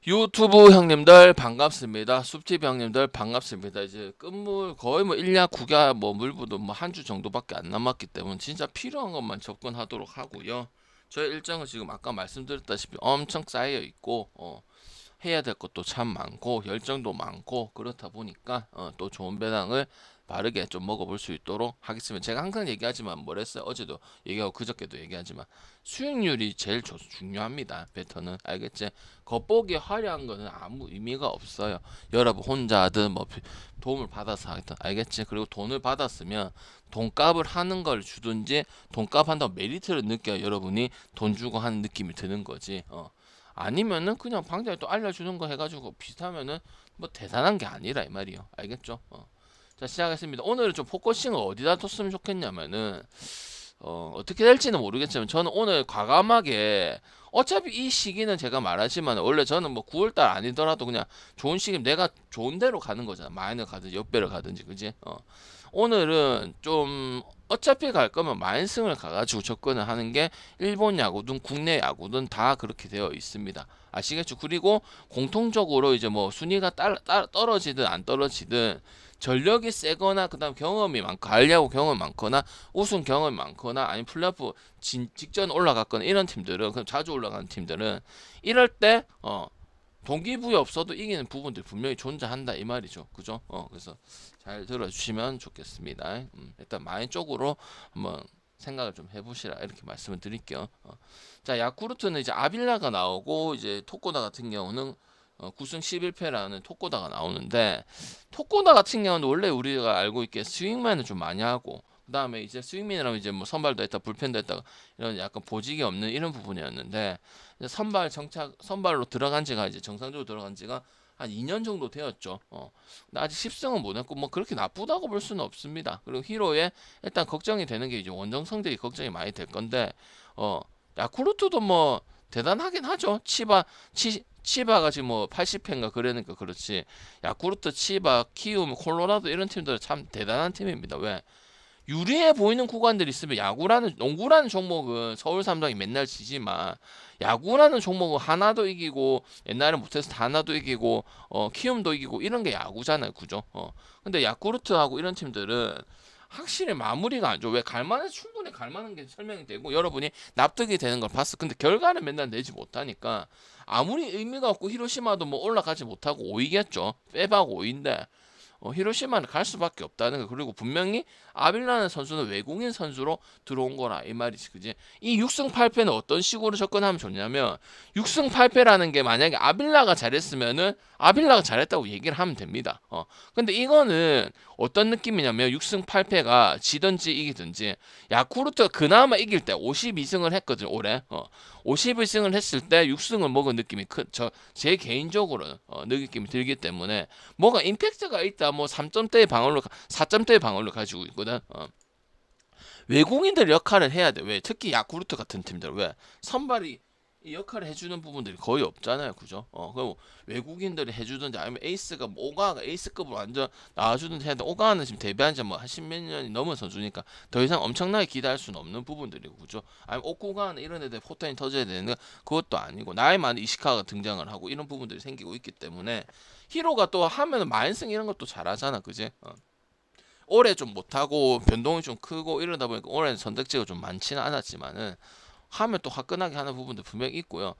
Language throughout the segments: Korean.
유튜브 형님들 반갑습니다. 숲TV 형님들 반갑습니다. 이제 끝물 거의 뭐 1야 9야 뭐 물부도 뭐 한 주 정도밖에 안 남았기 때문에 진짜 필요한 것만 접근하도록 하고요. 저의 일정은 지금 아까 말씀드렸다시피 엄청 쌓여 있고 해야 될 것도 참 많고 열정도 많고 그렇다 보니까 또 좋은 배당을 바르게 좀 먹어볼 수 있도록 하겠습니다. 제가 항상 얘기하지만 뭐랬어요? 어제도 얘기하고 그저께도 얘기하지만 수익률이 제일 중요합니다. 배터는 알겠지? 겉보기 화려한 거는 아무 의미가 없어요. 여러분 혼자 하든 뭐 도움을 받아서 하든 알겠지? 그리고 돈을 받았으면 돈값을 하는 걸 주든지 돈값 한다고 메리트를 느껴야 여러분이 돈 주고 하는 느낌이 드는 거지. 아니면은 그냥 방장이 또 알려주는 거 해가지고 비슷하면은 뭐 대단한 게 아니라 이 말이요. 알겠죠? 자 시작하겠습니다. 오늘은 좀 포커싱을 어디다 뒀으면 좋겠냐면은 어떻게 될지는 모르겠지만 저는 오늘 과감하게 어차피 이 시기는 제가 말하지만 원래 저는 뭐 9월달 아니더라도 그냥 좋은 시기 내가 좋은 데로 가는 거잖아. 마이너 가든지 역배를 가든지 그지? 오늘은 좀 어차피 갈 거면 마인승을 가가지고 접근을 하는 게 일본 야구든 국내 야구든 다 그렇게 되어 있습니다. 아시겠죠? 그리고 공통적으로 이제 뭐 순위가 떨어지든 안 떨어지든 전력이 세거나 그다음 경험이 많고 가을야구 경험이 많거나 우승 경험이 많거나 아니면 플레이오프 직전 올라갔거나 이런 팀들은 그럼 자주 올라가는 팀들은 이럴 때 동기부여 없어도 이기는 부분들이 분명히 존재한다 이 말이죠. 그죠? 그래서 잘 들어주시면 좋겠습니다. 일단 마인 쪽으로 한번 생각을 좀 해보시라 이렇게 말씀을 드릴게요. 자 야쿠르트는 이제 아빌라가 나오고 이제 토코다 같은 경우는 9승 11패라는 토코다가 나오는데 토코다 같은 경우는 원래 우리가 알고 있기에 스윙맨을 좀 많이 하고 그 다음에 이제 스윙맨이라면 이제 뭐 선발도 했다 불펜도 했다 이런 약간 보직이 없는 이런 부분이었는데 선발로 들어간 지가 이제 정상적으로 들어간 지가 한 2년 정도 되었죠. 근데 아직 10승은 못 했고 뭐 그렇게 나쁘다고 볼 수는 없습니다. 그리고 히로에 일단 걱정이 되는 게 이제 원정 성적이 걱정이 많이 될 건데 야쿠르트도 뭐 대단하긴 하죠. 치바가 지금 뭐 80회인가 그러니까 그렇지. 야쿠르트, 치바, 키움, 콜로라도 이런 팀들은 참 대단한 팀입니다. 왜? 유리해 보이는 구간들이 있으면 농구라는 종목은 서울 삼성이 맨날 지지만 야구라는 종목은 하나도 이기고 옛날에 못해서 하나도 이기고 키움도 이기고 이런 게 야구잖아요. 그죠? 근데 야쿠르트하고 이런 팀들은 확실히 마무리가 안 좋아. 왜 갈만해 충분히 갈만한 게 설명이 되고 여러분이 납득이 되는 걸 봤어. 근데 결과는 맨날 내지 못하니까 아무리 의미가 없고 히로시마도 뭐 올라가지 못하고 5위겠죠. 빼박 5위인데 히로시마는 갈 수밖에 없다는 거. 그리고 분명히 아빌라는 선수는 외국인 선수로 들어온 거라 이 말이지, 그지? 이 6승 8패는 어떤 식으로 접근하면 좋냐면 6승 8패라는 게 만약에 아빌라가 잘했으면은 아빌라가 잘했다고 얘기를 하면 됩니다. 근데 이거는 어떤 느낌이냐면 6승 8패가 지든지 이기든지 야쿠르트가 그나마 이길 때 52승을 했거든 올해. 51승을 했을 때 6승을 먹은 느낌이 제 개인적으로 느낌이 들기 때문에 뭐가 임팩트가 있다. 뭐 3점대의 방어로 4점대의 방어를 가지고 있거든. 외국인들 역할을 해야 돼. 왜? 특히 야쿠르트 같은 팀들 왜? 선발이 이 역할을 해주는 부분들이 거의 없잖아요, 그죠? 그럼 외국인들이 해주든지 아니면 에이스가 뭐 오가가 에이스급으로 완전 나와주든지 해야 돼. 오가는 지금 데뷔한 지 뭐 한 십몇 년이 넘은 선수니까 더 이상 엄청나게 기대할 수는 없는 부분들이고, 그죠? 아니면 오쿠가는 이런 애들 포텐이 터져야 되는 그것도 아니고 나이 많은 이시카가 등장을 하고 이런 부분들이 생기고 있기 때문에 히로가 또 하면은 마인승 이런 것도 잘하잖아, 그지? 올해 좀 못하고 변동이 좀 크고 이러다 보니까 올해는 선택지가 좀 많지는 않았지만은 하면 또 화끈하게 하는 부분도 분명히 있고요.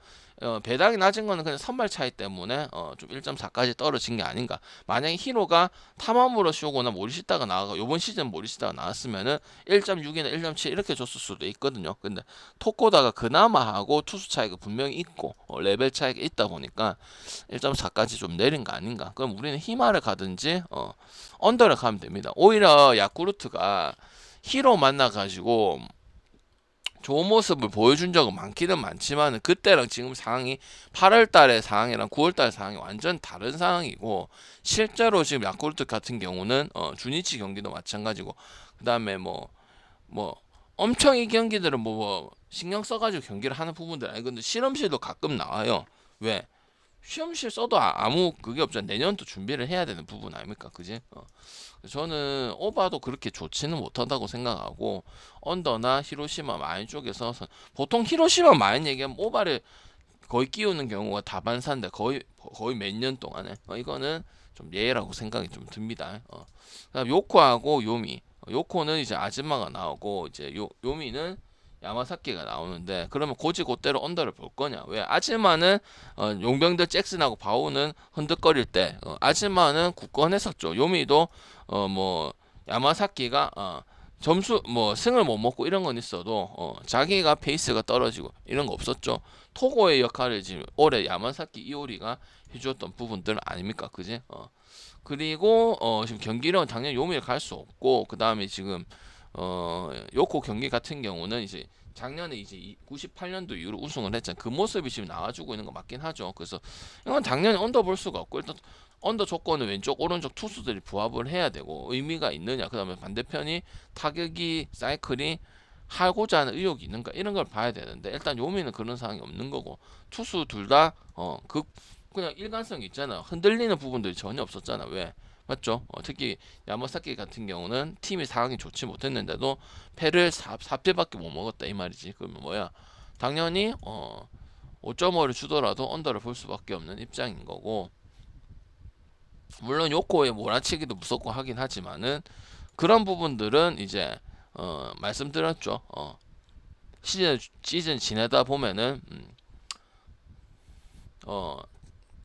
배당이 낮은 거는 그냥 선발 차이 때문에 좀 1.4까지 떨어진 게 아닌가. 만약에 히로가 탐험으로 쇼거나 모리시타가 나와가 요번 시즌 모리시타가 나왔으면은 1.6이나 1.7 이렇게 줬을 수도 있거든요. 근데 토코다가 그나마 하고 투수 차이가 분명히 있고 레벨 차이가 있다 보니까 1.4까지 좀 내린 거 아닌가. 그럼 우리는 히마를 가든지 언더를 가면 됩니다. 오히려 야쿠르트가 히로 만나가지고 좋은 모습을 보여준 적은 많기는 많지만 그때랑 지금 상황이 8월 달의 상황이랑 9월 달 상황이 완전 다른 상황이고 실제로 지금 야쿠르트 같은 경우는 주니치 경기도 마찬가지고 그다음에 뭐 엄청 이 경기들은 뭐 신경 써가지고 경기를 하는 부분들 아니 근데 실험실도 가끔 나와요. 왜? 시험실 써도 아무 그게 없잖아. 내년도 준비를 해야 되는 부분 아닙니까? 그지? 저는 오바도 그렇게 좋지는 못하다고 생각하고 언더나 히로시마 마인 쪽에서 보통 히로시마 마인 얘기하면 오바를 거의 끼우는 경우가 다반사인데 거의 몇 년 동안에 이거는 좀 예라고 생각이 좀 듭니다. 그다음 요코하고 요미. 요코는 이제 아즈마가 나오고 이제 요미는 야마사키가 나오는데 그러면 고지고대로 언더를 볼 거냐? 왜 아즈마는 용병들 잭슨하고 바오는 흔들거릴 때 아즈마는 굳건했었죠. 요미도 뭐 야마사키가 점수 뭐 승을 못 먹고 이런 건 있어도 자기가 페이스가 떨어지고 이런 거 없었죠. 토고의 역할을 지금 올해 야마사키 이오리가 해주었던 부분들 아닙니까, 그지? 그리고 지금 경기력은 당연히 요미를 갈 수 없고 그 다음에 지금 요코 경기 같은 경우는 이제 작년에 이제 98년도 이후로 우승을 했잖아요. 그 모습이 지금 나와주고 있는 거 맞긴 하죠. 그래서 이건 당연히 언더 볼 수가 없고 일단 언더 조건은 왼쪽 오른쪽 투수들이 부합을 해야 되고 의미가 있느냐. 그 다음에 반대편이 타격이 사이클이 하고자 하는 의욕이 있는가 이런 걸 봐야 되는데 일단 요미는 그런 상황이 없는 거고 투수 둘 다 그냥 일관성이 있잖아. 흔들리는 부분들이 전혀 없었잖아. 왜? 맞죠? 특히 야마사키 같은 경우는 팀이 상황이 좋지 못했는데도 패를 4패밖에 못 먹었다 이 말이지. 그러면 뭐야? 당연히 5.5를 주더라도 언더를 볼 수밖에 없는 입장인 거고 물론 요코의 몰아치기도 무섭고 하긴 하지만은 그런 부분들은 이제 말씀드렸죠. 시즌 지내다 보면은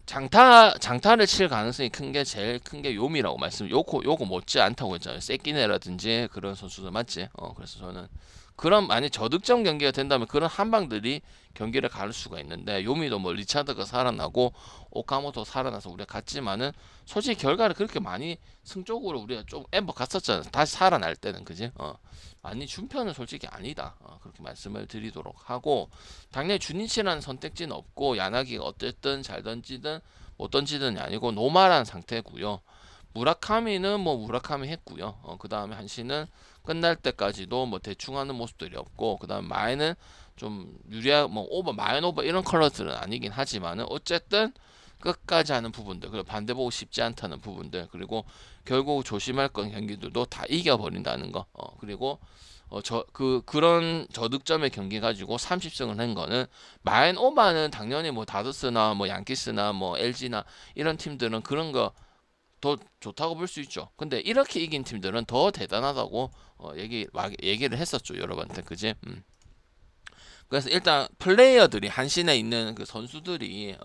장타를 칠 가능성이 큰 게 제일 큰 게 요미라고 요거 못지 않다고 했잖아요. 세키네라든지 그런 선수들 맞지? 그래서 저는 그런 만약 저득점 경기가 된다면 그런 한방들이 경기를 가를 수가 있는데 요미도 뭐 리차드가 살아나고 오카모토 살아나서 우리가 갔지만은 솔직히 결과를 그렇게 많이 승적으로 우리가 좀 엠버 갔었잖아. 다시 살아날 때는 그지? 많이 준 편은 솔직히 아니다. 그렇게 말씀을 드리도록 하고 당연히 주니치라는 선택지는 없고 야나기가 어쨌든 잘 던지든 못 던지든이 아니고 노말한 상태고요. 무라카미는 뭐 무라카미 했고요. 그 다음에 한시는 끝날 때까지도 뭐 대충 하는 모습들이 없고 그 다음 마에는 좀 유리한 뭐 오버 마인 오버 이런 컬러들은 아니긴 하지만은 어쨌든 끝까지 하는 부분들 그리고 반대 보고 싶지 않다는 부분들 그리고 결국 조심할 건 경기들도 다 이겨버린다는 거 그리고 그런 저득점의 경기 가지고 30승을 한 거는 마인 오버는 당연히 뭐 다저스나 뭐 양키스나 뭐 LG나 이런 팀들은 그런 거 더 좋다고 볼 수 있죠. 근데 이렇게 이긴 팀들은 더 대단하다고 얘기를 했었죠. 여러분한테 그지? 그래서 일단 플레이어들이 한신에 있는 그 선수들이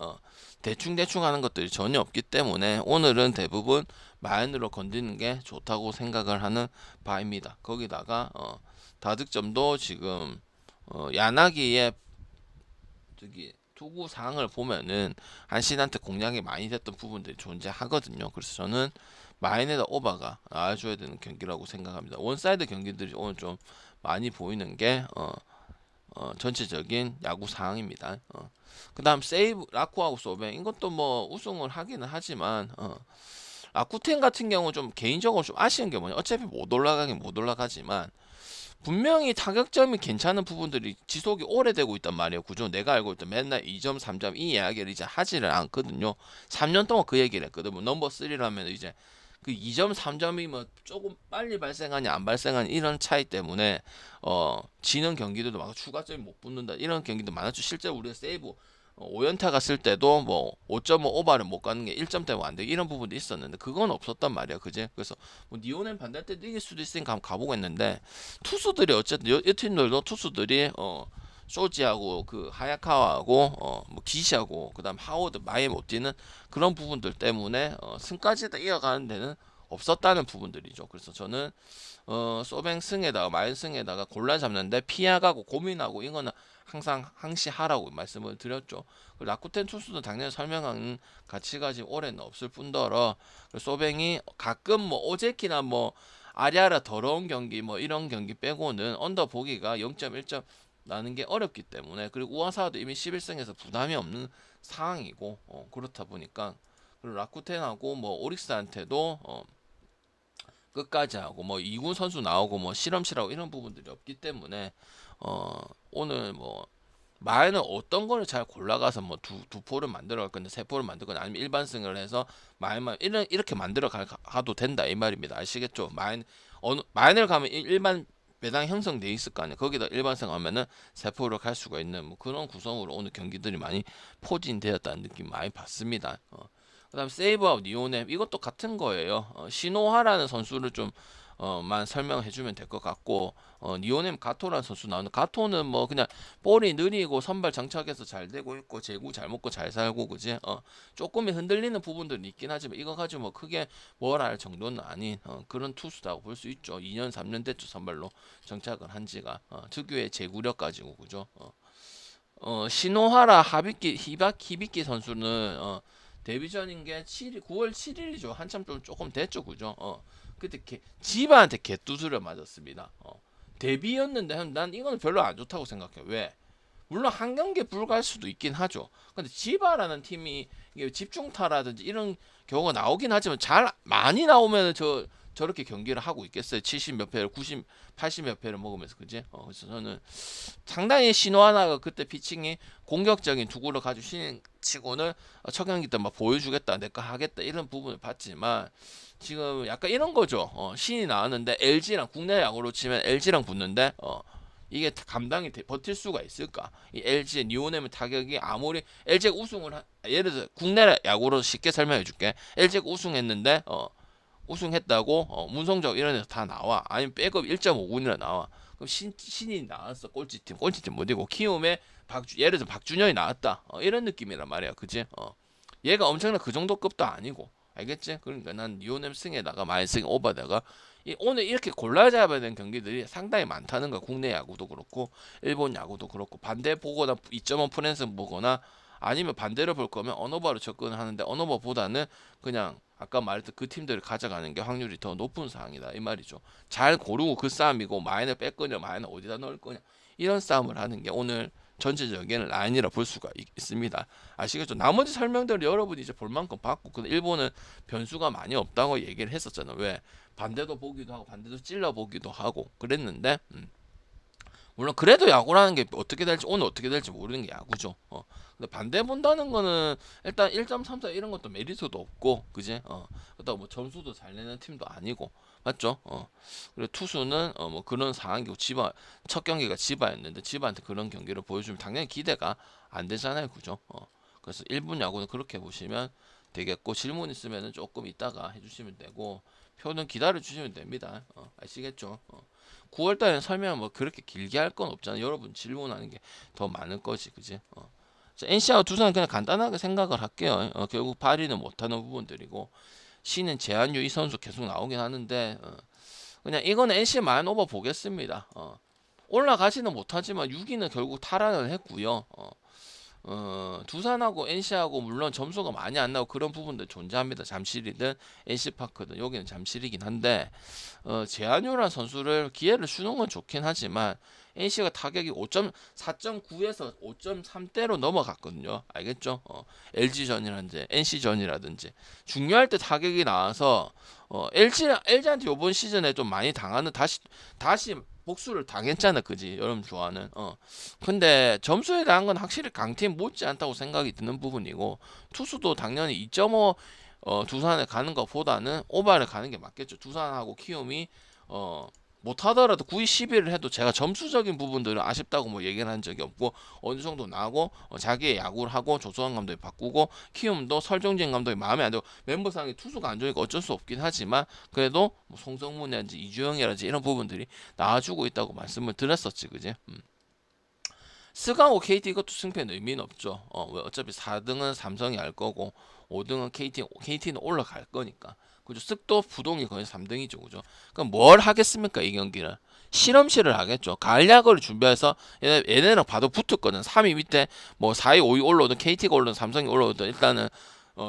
대충 하는 것들이 전혀 없기 때문에 오늘은 대부분 마인으로 건드는 게 좋다고 생각을 하는 바입니다. 거기다가 다득점도 지금 야나기의 저기 투구 상황을 보면은 한신한테 공략이 많이 됐던 부분들이 존재하거든요. 그래서 저는 마인에다 오버가 나와줘야 되는 경기라고 생각합니다. 원사이드 경기들이 오늘 좀 많이 보이는 게 전체적인 야구 상황입니다. 그 다음 세이브 라쿠하고 소뱅 이것도 뭐 우승을 하기는 하지만 라쿠텐 같은 경우 좀 개인적으로 좀 아쉬운 게 뭐냐 어차피 못 올라가긴 못 올라가지만 분명히 타격점이 괜찮은 부분들이 지속이 오래되고 있단 말이에요. 구조 내가 알고 있던 맨날 2점, 3점 이 이야기를 이제 하지를 않거든요. 3년 동안 그 얘기를 했거든. 뭐 넘버 3라면 이제 그 2점, 3점이 뭐 조금 빨리 발생하냐 안 발생하냐 이런 차이 때문에 지는 경기들도 막 추가점이 못 붙는다 이런 경기도 많았죠. 실제 우리가 세이브 5연타 갔을 때도 뭐 5.5 오버를 못 가는 게 1점 때문에 안 돼. 이런 부분도 있었는데 그건 없었단 말이야. 그지? 그래서 뭐 니오넨 반대할 때도 이길 수도 있으니까 한번 가보겠는데 투수들이 어쨌든 이 팀들도 투수들이 쇼지하고 그 하야카와하고 뭐 기시하고 그다음 하워드 마에 못 뛰는 그런 부분들 때문에 승까지 다 이어가는 데는 없었다는 부분들이죠. 그래서 저는 소뱅 승에다가 마인 승에다가 골라 잡는데 피하가고 고민하고 이거는 항상 항시하라고 말씀을 드렸죠. 라쿠텐 투수도 당연히 설명하는 가치가 지금 올해는 없을 뿐더러 소뱅이 가끔 뭐 오제키나 뭐 아리아라 더러운 경기 뭐 이런 경기 빼고는 언더 보기가 0.1점 나는 게 어렵기 때문에 그리고 우아사도 이미 11승에서 부담이 없는 상황이고 그렇다 보니까 그리고 라쿠텐하고 뭐 오릭스한테도 끝까지 하고 뭐 2군 선수 나오고 뭐 실험실하고 이런 부분들이 없기 때문에 오늘 뭐 마에는 어떤 거를 잘 골라가서 뭐 두 포를 만들어 갈 건데 세 포를 만들 건데 아니면 일반승을 해서 마에만 이렇게 만들어 가도 된다 이 말입니다. 아시겠죠? 마에를 가면 일반 매당 형성돼 있을 거 아니야. 거기다 일반성 하면은 세포로 갈 수가 있는 뭐 그런 구성으로 오늘 경기들이 많이 포진되었다는 느낌 많이 받습니다. 그다음 세이브아웃 니오넴 이것도 같은 거예요. 신호하라는 선수를 좀 만 설명해 주면 될 것 같고, 니오넴 가토라는 선수 나오는 가토는 뭐 그냥 볼이 느리고 선발 장착해서 잘 되고 있고 제구 잘 먹고 잘 살고 그지. 조금이 흔들리는 부분들이 있긴 하지만 이거 가지고 뭐 크게 뭐라 할 정도는 아닌 그런 투수라고 볼 수 있죠. 2년 3년 됐죠. 선발로 정착을 한 지가. 특유의 제구력 가지고 그죠. 시노하라 히비키 선수는 데뷔전인 게 9월 7일이죠. 한참 좀 조금 됐죠, 그죠? 그때 지바한테 개뚜스를 맞았습니다. 데뷔였는데 난 이거는 별로 안 좋다고 생각해. 왜? 물론 한 경기에 불과할 수도 있긴 하죠. 근데 지바라는 팀이 이게 집중타라든지 이런 경우가 나오긴 하지만 잘 많이 나오면 저렇게 경기를 하고 있겠어요. 70 몇 패를 90, 80 몇 패를 먹으면서 그지? 그래서 저는 상당히 신호하나가 그때 피칭이 공격적인 투구를 가지고 신치고는 첫 경기 때 막 보여주겠다, 내거 하겠다 이런 부분을 봤지만 지금 약간 이런 거죠. 신이 나왔는데 LG랑 국내 야구로 치면 LG랑 붙는데 이게 감당이 버틸 수가 있을까? 이 LG의 니오넴의 타격이 아무리 LG가 예를 들어 국내 야구로 쉽게 설명해 줄게. LG가 우승했는데 우승했다고 문성적 이런 데서 다 나와. 아니면 백업 1.5군이라 나와. 그럼 신이 나왔어. 꼴찌팀 못이고 키움에 예를 들어 박준현이 나왔다. 이런 느낌이란 말이야. 그지? 얘가 엄청난 그 정도 급도 아니고. 알겠지? 그러니까 난 니오넴 승에다가 마이승 오버다가 오늘 이렇게 골라 잡아야 되는 경기들이 상당히 많다는 거야. 국내 야구도 그렇고 일본 야구도 그렇고 반대 보거나 2.5 프랜스 보거나 아니면 반대로 볼 거면 언어바로 접근을 하는데 언어바보다는 그냥 아까 말했던 그 팀들을 가져가는 게 확률이 더 높은 상황이다 이 말이죠. 잘 고르고 그 싸움이고 마인을 뺄 거냐 마인을 어디다 넣을 거냐 이런 싸움을 하는 게 오늘 전체적인 라인이라 볼 수가 있습니다. 아시겠죠? 나머지 설명들을 여러분이 이제 볼 만큼 봤고, 근데 일본은 변수가 많이 없다고 얘기를 했었잖아. 왜? 반대도 보기도 하고 반대도 찔러 보기도 하고 그랬는데 물론 그래도 야구라는 게 어떻게 될지 오늘 어떻게 될지 모르는 게 야구죠. 근데 반대 본다는 거는 일단 1.34 이런 것도 메리트도 없고, 그지? 그렇다고 뭐 점수도 잘 내는 팀도 아니고, 맞죠? 그리고 투수는 뭐 그런 상황이고 첫 경기가 지바였는데 지바한테 그런 경기를 보여주면 당연히 기대가 안 되잖아요, 그죠? 그래서 일본 야구는 그렇게 보시면 되겠고 질문 있으면은 조금 이따가 해주시면 되고 표는 기다려 주시면 됩니다. 아시겠죠? 9월달에 설명 뭐 그렇게 길게 할 건 없잖아. 여러분 질문하는 게 더 많을 거지, 그지? NC하고 두산은 그냥 간단하게 생각을 할게요. 결국 발휘는 못하는 부분들이고 C는 제한유 이 선수 계속 나오긴 하는데 그냥 이거는 NC 마인 오버 보겠습니다. 올라가지는 못하지만 6위는 결국 탈환을 했고요. 두산하고 NC하고 물론 점수가 많이 안 나고 그런 부분들 존재합니다. 잠실이든 NC파크든 여기는 잠실이긴 한데 제한유란 선수를 기회를 주는 건 좋긴 하지만 NC가 타격이 4.9에서 5.3대로 넘어갔거든요. 알겠죠? LG전이라든지 NC전이라든지 중요할 때 타격이 나와서 LG한테 이번 시즌에 좀 많이 당하는 다시 복수를 당했잖아, 그지? 여러분 좋아하는. 근데 점수에 대한 건 확실히 강팀 못지 않다고 생각이 드는 부분이고 투수도 당연히 2.5 두산에 가는 것보다는 오바를 가는 게 맞겠죠. 두산하고 키움이 못하더라도 9위 11을 해도 제가 점수적인 부분들은 아쉽다고 뭐 얘기를 한 적이 없고 어느 정도 나고 자기의 야구를 하고 조성환 감독이 바꾸고 키움도 설정진 감독이 마음에 안 들고 멤버상에 투수가 안 좋으니까 어쩔 수 없긴 하지만 그래도 뭐 송성문이라든지 이주영이라든지 이런 부분들이 나와주고 있다고 말씀을 드렸었지, 그지? 스가고 KT 이것도 승패는 의미는 없죠. 어차피 4등은 삼성이 할 거고 5등은 KT는 올라갈 거니까. 그죠? 쓱도 부동이 거의 3등이죠, 그죠? 그럼 뭘 하겠습니까, 이 경기를? 실험실을 하겠죠. 가을 야구를 준비해서 얘네랑 봐도 붙었거든. 3위 밑에 뭐 4위, 5위 올라오든 KT가 올라오든 삼성이 올라오든 일단은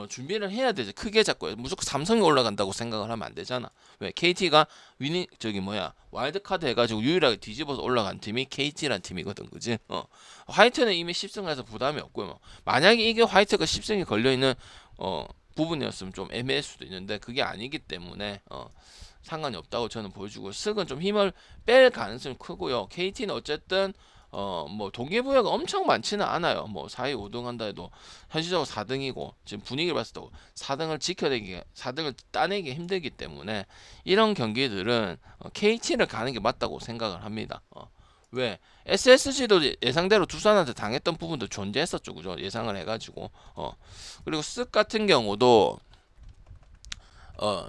준비를 해야 되지. 크게 잡고 무조건 삼성이 올라간다고 생각을 하면 안 되잖아. 왜? KT가 와일드카드 해가지고 유일하게 뒤집어서 올라간 팀이 KT란 팀이거든, 그지? 화이트는 이미 10승해서 부담이 없고요. 뭐. 만약에 이게 화이트가 10승이 걸려있는 부분이었으면 좀 애매할 수도 있는데 그게 아니기 때문에 상관이 없다고 저는 보여주고 쓱은 좀 힘을 뺄 가능성이 크고요. KT는 어쨌든 뭐 동기부여가 엄청 많지는 않아요. 뭐 4위 5등 한다 해도 현실적으로 4등이고 지금 분위기를 봤을 때 4등을 따내기 힘들기 때문에 이런 경기들은 KT를 가는 게 맞다고 생각을 합니다. 왜? SSG도 예상대로 두산한테 당했던 부분도 존재했었죠. 그죠? 예상을 해가지고. 그리고 쓱 같은 경우도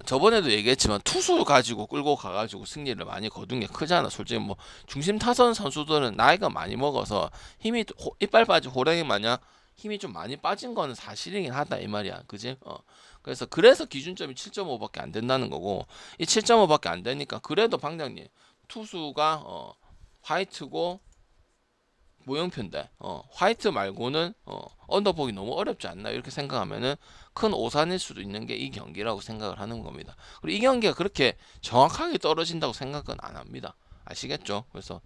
저번에도 얘기했지만 투수 가지고 끌고 가가지고 승리를 많이 거둔 게 크잖아. 솔직히 뭐 중심 타선 선수들은 나이가 많이 먹어서 힘이 이빨 빠진 호랑이 마냥 힘이 좀 많이 빠진 거는 사실이긴 하다 이 말이야. 그지? 그래서 기준점이 7.5밖에 안 된다는 거고 이 7.5밖에 안 되니까 그래도 방장님 투수가 화이트고 모형표인데 화이트 말고는 언더보기 너무 어렵지 않나 이렇게 생각하면은 큰 오산일 수도 있는 게 이 경기라고 생각을 하는 겁니다. 그리고 이 경기가 그렇게 정확하게 떨어진다고 생각은 안 합니다. 아시겠죠? 그래서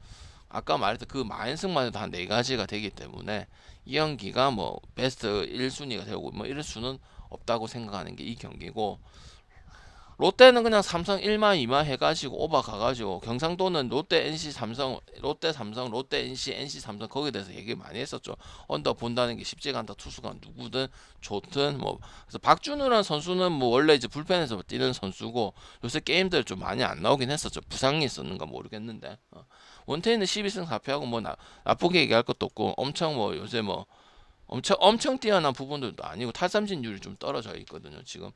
아까 말했던 그 마인승만 해도 한 4가지가 되기 때문에 이 경기가 뭐 베스트 1순위가 되고 뭐 이럴 수는 없다고 생각하는 게 이 경기고 롯데는 그냥 삼성 1마 2마 해가지고 오바 가가지고 경상도는 롯데 NC 삼성 롯데 삼성 롯데 NC 삼성 거기에 대해서 얘기 많이 했었죠. 언더 본다는 게 쉽지가 않다. 투수가 누구든 좋든 뭐 그래서 박준우라는 선수는 뭐 원래 이제 불펜에서 뛰는 선수고 요새 게임들 좀 많이 안 나오긴 했었죠. 부상이 있었는가 모르겠는데 원태인은 12승 4패하고 뭐 나쁘게 얘기할 것도 없고 엄청 뭐 요새 뭐 엄청 뛰어난 부분들도 아니고 탈삼진율이 좀 떨어져 있거든요 지금.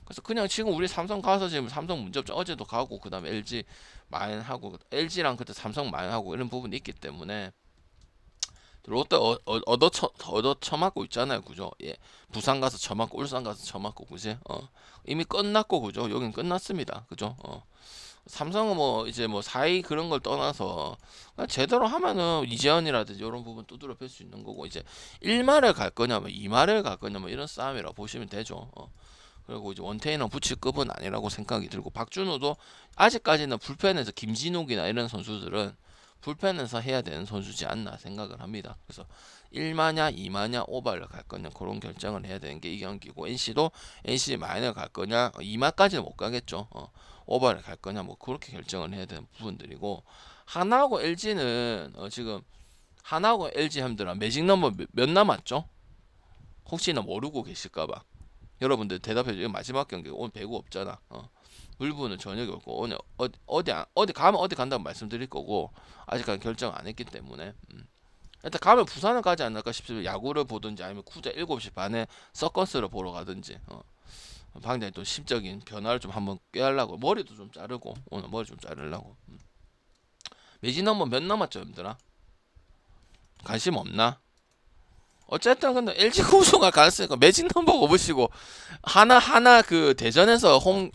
그래서 그냥 지금 우리 삼성 가서 지금 삼성 문제없죠. 어제도 가고 그다음에 LG 마인하고 LG랑 그때 삼성 마인하고 이런 부분이 있기 때문에 롯데 얻어 처맞고 있잖아요, 그죠? 예, 부산 가서 처맞고 울산 가서 처맞고 그지? 이미 끝났고 그죠? 여긴 끝났습니다, 그죠? 삼성은 뭐 이제 뭐 사이 그런 걸 떠나서 그냥 제대로 하면은 이재현이라든지 이런 부분 두드려 팰 수 있는 거고 이제 1마를 갈 거냐 뭐 2마를 갈 거냐 뭐 이런 싸움이라고 보시면 되죠. 그리고 이제 원태인은 붙일급은 아니라고 생각이 들고 박준호도 아직까지는 불펜에서 김진욱이나 이런 선수들은 불펜에서 해야 되는 선수지 않나 생각을 합니다. 그래서 1마냐 2마냐 오버를 갈 거냐 그런 결정을 해야 되는 게 이 경기고 NC도 NC 마이너를 갈 거냐 2마까지는 못 가겠죠. 오버를 갈 거냐 뭐 그렇게 결정을 해야 되는 부분들이고 하나하고 LG는 지금 하나하고 LG 형들아 매직 넘버 몇 남았죠? 혹시나 모르고 계실까봐 여러분들 대답해줘요. 마지막 경기 오늘 배구 없잖아. 물부는 저녁에 없고 오늘 어디 가면 어디 간다고 말씀드릴 거고 아직까지 결정 안 했기 때문에 일단 가면 부산을 가지 않을까 싶습니다. 야구를 보든지 아니면 쿠자 7시 반에 서커스를 보러 가든지 방장이 또 심적인 변화를 좀 한번 꾀하려고 머리도 좀 자르고 오늘 머리 좀 자르려고 매진 넘버 몇 남았죠 여러분들아? 관심 없나? 어쨌든 근데 LG가 우승할 가능성이니까 매진 넘버 보시고 하나 그 대전에서 홈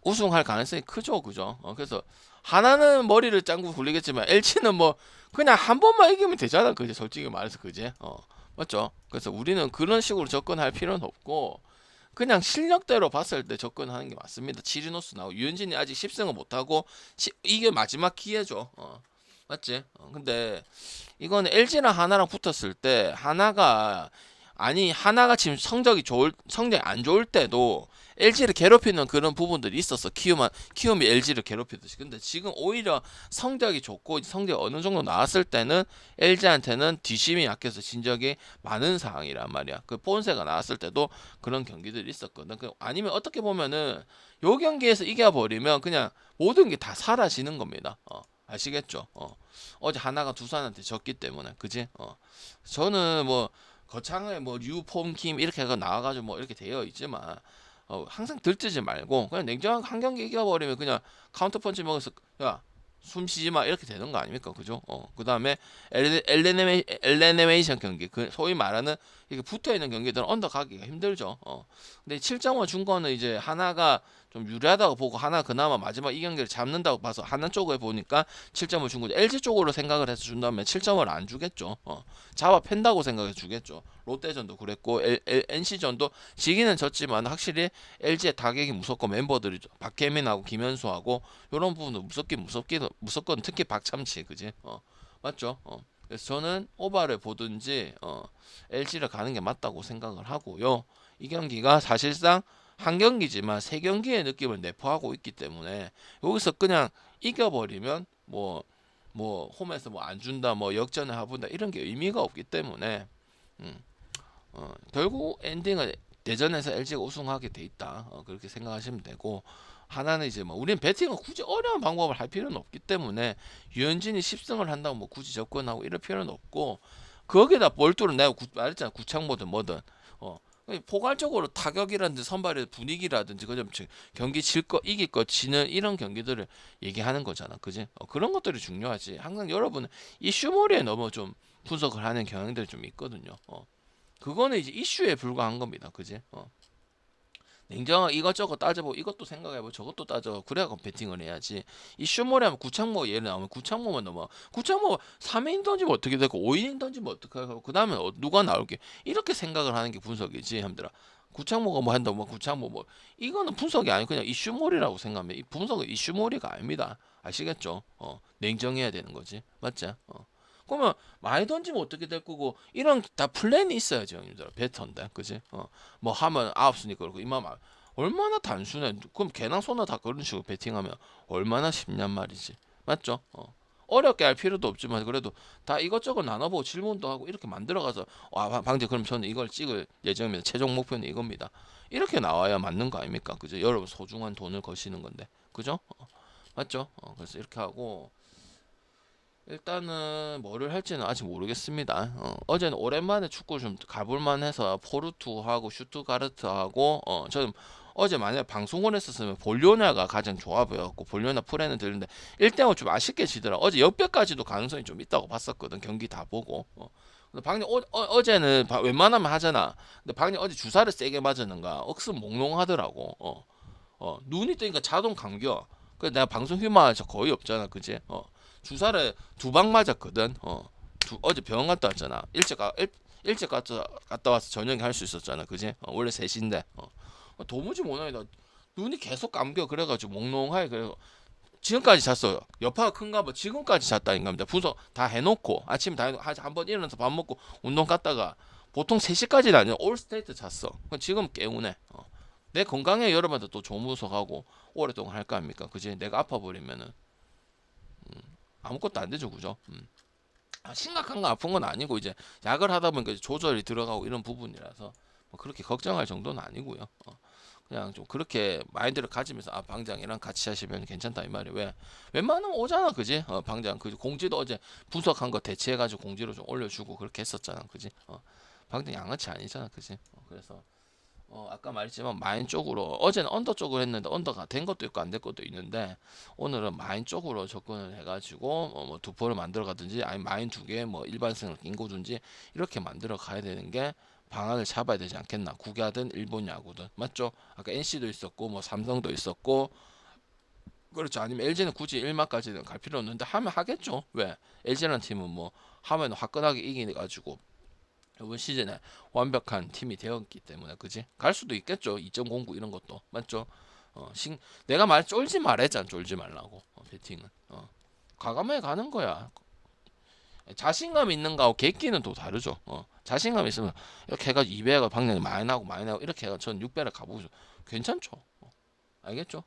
우승할 가능성이 크죠, 그죠? 그래서 하나는 머리를 짱구 굴리겠지만 LG는 뭐 그냥 한 번만 이기면 되잖아, 그지? 솔직히 말해서 그지? 맞죠? 그래서 우리는 그런 식으로 접근할 필요는 없고 그냥 실력대로 봤을 때 접근하는 게 맞습니다. 치리노스 나오고 유현진이 아직 10승을 못하고 이게 마지막 기회죠. 맞지? 근데 이거는 LG랑 하나랑 붙었을 때 하나가 지금 성적이 안 좋을 때도 LG를 괴롭히는 그런 부분들이 있었어. 키움이 LG를 괴롭히듯이. 근데 지금 오히려 성적이 좋고 성적이 어느 정도 나왔을 때는 LG한테는 뒷심이 약해서 진 적이 많은 상황이란 말이야. 그 본세가 나왔을 때도 그런 경기들이 있었거든. 아니면 어떻게 보면은 요 경기에서 이겨버리면 그냥 모든 게 다 사라지는 겁니다. 아시겠죠? 어제 하나가 두산한테 졌기 때문에, 그지? 저는 뭐 거창하게 뭐 류폼킴 이렇게 나와가지고 뭐 이렇게 되어 있지만 항상 들뜨지 말고 그냥 냉정하게 한 경기 이겨버리면 그냥 카운터 펀치 먹어서 야 숨 쉬지 마 이렇게 되는 거 아닙니까, 그죠? 그 다음에 엘레네메이션 경기, 그 소위 말하는 이게 붙어 있는 경기들은 언더 가기가 힘들죠. 근데 7.5 준 거는 이제 하나가 좀 유리하다고 보고 하나 그나마 마지막 이 경기를 잡는다고 봐서 하나 쪽에 보니까 7.5 준 거죠. LG 쪽으로 생각을 해서 준다면 7.5를 안 주겠죠. 잡아 팬다고 생각해 주겠죠. 롯데전도 그랬고 NC전도 지기는 졌지만 확실히 LG의 타격이 무섭고 멤버들이 박혜민하고 김현수하고 이런 부분도 무섭거든. 특히 박참치, 그지? 맞죠? 그래서 저는 오바를 보든지 LG를 가는 게 맞다고 생각을 하고요. 이 경기가 사실상 한 경기지만 세 경기의 느낌을 내포하고 있기 때문에 여기서 그냥 이겨버리면 뭐 뭐 홈에서 뭐 안 준다, 뭐 역전을 해본다 이런 게 의미가 없기 때문에 음, 결국 엔딩은 대전에서 LG가 우승하게 돼 있다. 그렇게 생각하시면 되고 하나는 이제 뭐 우리는 배팅을 굳이 어려운 방법을 할 필요는 없기 때문에 유현진이 10승을 한다고 뭐 굳이 접근하고 이럴 필요는 없고 거기다 볼트를 내가 말했잖아 구창모든 뭐든 포괄적으로 타격이라든지 선발의 분위기라든지 그좀 경기 질 거 이길 거 지는 이런 경기들을 얘기하는 거잖아 그지 그런 것들이 중요하지 항상 여러분은 이슈몰이에 너무 좀 분석을 하는 경향들이 좀 있거든요 그거는 이제 이슈에 불과한 겁니다 그지 냉정하게 이것저것 따져보고 이것도 생각해보고 저것도 따져보고 그래야 배팅을 해야지 이슈몰이 하면 구창모 예를 나오면 구창모만 넘어 구창모 3인 던지면 어떻게 되고 5인 던지면 어떻게 하고 그 다음에 누가 나올게 이렇게 생각을 하는 게 분석이지 함들아 구창모가 뭐 한다 뭐 구창모 뭐 이거는 분석이 아니고 그냥 이슈몰이라고 생각하면 이 분석은 이슈몰이가 아닙니다 아시겠죠 냉정해야 되는 거지 맞지 그러면 많이 던지면 어떻게 될 거고 이런 다 플랜이 있어야죠 형님들 배터인데 그지 뭐 하면 아홉수니까 그렇고 이만 얼마나 단순해 그럼 개나 소나 다 그런 식으로 배팅하면 얼마나 쉽냔 말이지 맞죠 어렵게 할 필요도 없지만 그래도 다 이것저것 나눠보고 질문도 하고 이렇게 만들어가서 방제 그럼 저는 이걸 찍을 예정입니다 최종 목표는 이겁니다 이렇게 나와야 맞는 거 아닙니까 그죠 여러분 소중한 돈을 거시는 건데 그죠 맞죠 그래서 이렇게 하고 일단은 뭐를 할지는 아직 모르겠습니다. 어제는 오랜만에 축구 좀 가볼만 해서 포르투하고 슈투가르트하고 저는 어제 만약에 방송을 했었으면 볼리오나가 가장 좋아 보였고 볼리오나 프레는 들는데 1대0 좀 아쉽게 지더라. 어제 역배까지도 가능성이 좀 있다고 봤었거든. 경기 다 보고. 근데 방금 어제는 웬만하면 하잖아. 근데 방금 어제 주사를 세게 맞았는가 억수 몽롱하더라고. 눈이 뜨니까 자동 감겨. 그래서 내가 방송 휴마 거의 없잖아, 그지? 주사를 2방 맞았거든. 어제 병원 갔다 왔잖아. 일찍 갔다 와서 저녁에 할 수 있었잖아, 그지? 원래 3시인데. 도무지 못하겠다. 눈이 계속 감겨 그래가지고 몽롱하게 그래. 지금까지 잤어요. 여파가 큰가 봐. 지금까지 잤다는 겁니다. 분석 다 해놓고 아침에 다 해놓고 한번 일어나서 밥 먹고 운동 갔다가 보통 3시까지는 아니야. 올 스테이트 잤어. 지금 깨우네. 내 건강에 여러분한테 또 좋은 분석하고 오랫동안 할 거 아닙니까? 그지? 내가 아파버리면은 아무것도 안 되죠, 그죠? 심각한 거 아픈 건 아니고 이제 약을 하다 보니까 이제 조절이 들어가고 이런 부분이라서 뭐 그렇게 걱정할 정도는 아니고요. 그냥 좀 그렇게 마인드를 가지면서 방장이랑 같이 하시면 괜찮다 이 말이 왜 웬만하면 오잖아 그지 방장 그 공지도 어제 분석한 거 대체해가지고 공지로 좀 올려주고 그렇게 했었잖아 그지 방장 양아치 아니잖아 그지 그래서 아까 말했지만 마인 쪽으로 어제는 언더 쪽으로 했는데 언더가 된 것도 있고 안 된 것도 있는데 오늘은 마인 쪽으로 접근을 해가지고 뭐 두포를 만들어 가든지 아니 마인 2개 뭐 일반승을 인고든지 이렇게 만들어 가야 되는 게 방안을 잡아야 되지 않겠나 국야든 일본 야구든 맞죠 아까 NC도 있었고 뭐 삼성도 있었고 그렇죠 아니면 LG는 굳이 1마까지는 갈 필요 없는데 하면 하겠죠 왜 LG라는 팀은 뭐 하면 화끈하게 이겨가지고 이번 시즌에 완벽한 팀이 되었기 때문에 그지? 갈 수도 있겠죠. 2.09 이런 것도 맞죠? 내가 쫄지 말했잖아. 쫄지 말라고. 배팅은. 과감하게 가는 거야. 자신감 있는 거하고 객기는 또 다르죠. 자신감 있으면 이렇게 해가지고 200을 방향이 많이 나고 이렇게 해가지고 전 600을 가보고 괜찮죠. 알겠죠?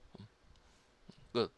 끝.